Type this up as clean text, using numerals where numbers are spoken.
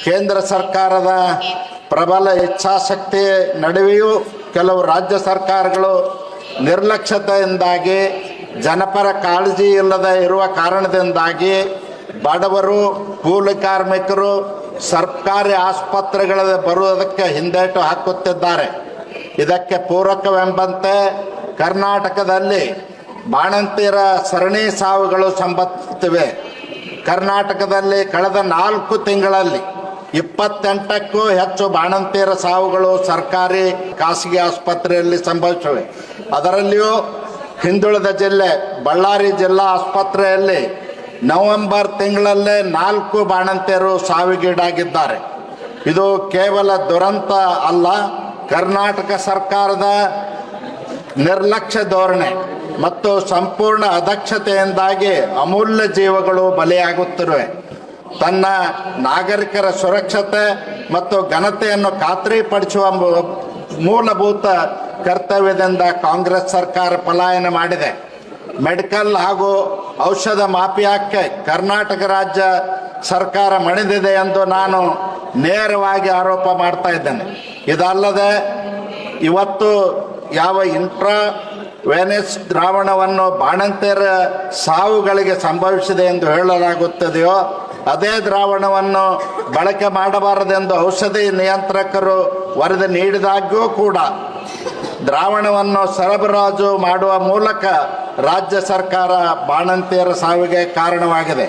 ಕೇಂದ್ರ ಸರ್ಕಾರದ ಪ್ರಬಲ ಇಚ್ಛಾಶಕ್ತಿ ನಡುವೆಯೂ ಕೆಲವು ರಾಜ್ಯ ಸರ್ಕಾರಗಳು ನಿರ್ಲಕ್ಷ್ಯತೆಯಿಂದಾಗಿ ಜನಪರ ಕಾಳಜಿ ಇಲ್ಲದೆ ಇರುವ ಕಾರಣದಿಂದಾಗಿ ಬಡವರು, ಕೂಲಿ ಕಾರ್ಮಿಕರು ಸರ್ಕಾರಿ ಆಸ್ಪತ್ರೆಗಳಿಗೆ ಬರುವುದಕ್ಕೆ ಹಿಂದೇಟು ಹಾಕುತ್ತಿದ್ದಾರೆ. ಇದಕ್ಕೆ ಪೂರಕವೆಂಬಂತೆ ಕರ್ನಾಟಕದಲ್ಲಿ ಬಾಣಂತಿಯರ ಸರಣಿ ಸಾವುಗಳು ಸಂಭವಿಸುತ್ತಿವೆ. ಕರ್ನಾಟಕದಲ್ಲಿ ಕಳೆದ 4 ತಿಂಗಳಲ್ಲಿ 28ಕ್ಕೂ ಹೆಚ್ಚು ಬಾಣಂತಿಯರ ಸಾವುಗಳು ಸರ್ಕಾರಿ ಖಾಸಗಿ ಆಸ್ಪತ್ರೆಯಲ್ಲಿ ಸಂಭವಿಸಿವೆ. ಅದರಲ್ಲಿಯೂ ಹಿಂದುಳಿದ ಜಿಲ್ಲೆ ಬಳ್ಳಾರಿ ಜಿಲ್ಲಾ ಆಸ್ಪತ್ರೆಯಲ್ಲಿ ನವೆಂಬರ್ ತಿಂಗಳಲ್ಲೇ 4 ಬಾಣಂತಿಯರು ಸಾವಿಗೀಡಾಗಿದ್ದಾರೆ. ಇದು ಕೇವಲ ದುರಂತ ಅಲ್ಲ, ಕರ್ನಾಟಕ ಸರ್ಕಾರದ ನಿರ್ಲಕ್ಷ್ಯ ಧೋರಣೆ ಮತ್ತು ಸಂಪೂರ್ಣ ಅದಕ್ಷತೆಯಿಂದಾಗಿ ಅಮೂಲ್ಯ ಜೀವಗಳು ಬಲಿಯಾಗುತ್ತಿವೆ. ತನ್ನ ನಾಗರಿಕರ ಸುರಕ್ಷತೆ ಮತ್ತು ಘನತೆಯನ್ನು ಖಾತ್ರಿಪಡಿಸುವ ಮೂಲಭೂತ ಕರ್ತವ್ಯದಿಂದ ಕಾಂಗ್ರೆಸ್ ಸರ್ಕಾರ ಪಲಾಯನ ಮಾಡಿದೆ. ಮೆಡಿಕಲ್ ಹಾಗೂ ಔಷಧ ಮಾಫಿಯಾಕ್ಕೆ ಕರ್ನಾಟಕ ರಾಜ್ಯ ಸರ್ಕಾರ ಮಣಿದಿದೆ ಎಂದು ನಾನು ನೇರವಾಗಿ ಆರೋಪ ಮಾಡ್ತಾ ಇದ್ದೇನೆ. ಇದಲ್ಲದೆ ಇವತ್ತು ಯಾವ ಇಂಟ್ರಾವೆನಸ್ ದ್ರಾವಣವನ್ನು ಬಾಣಂತಿಯರ ಸಾವುಗಳಿಗೆ ಸಂಭವಿಸಿದೆ ಎಂದು ಹೇಳಲಾಗುತ್ತದೆಯೋ ಅದೇ ದ್ರಾವಣವನ್ನು ಬಳಕೆ ಮಾಡಬಾರದೆಂದು ಔಷಧಿ ನಿಯಂತ್ರಕರು ವರದಿ ನೀಡಿದಾಗ್ಯೂ ಕೂಡ ದ್ರಾವಣವನ್ನು ಸರಬರಾಜು ಮಾಡುವ ಮೂಲಕ ರಾಜ್ಯ ಸರ್ಕಾರ ಬಾಣಂತಿಯರ ಸಾವಿಗೆ ಕಾರಣವಾಗಿದೆ.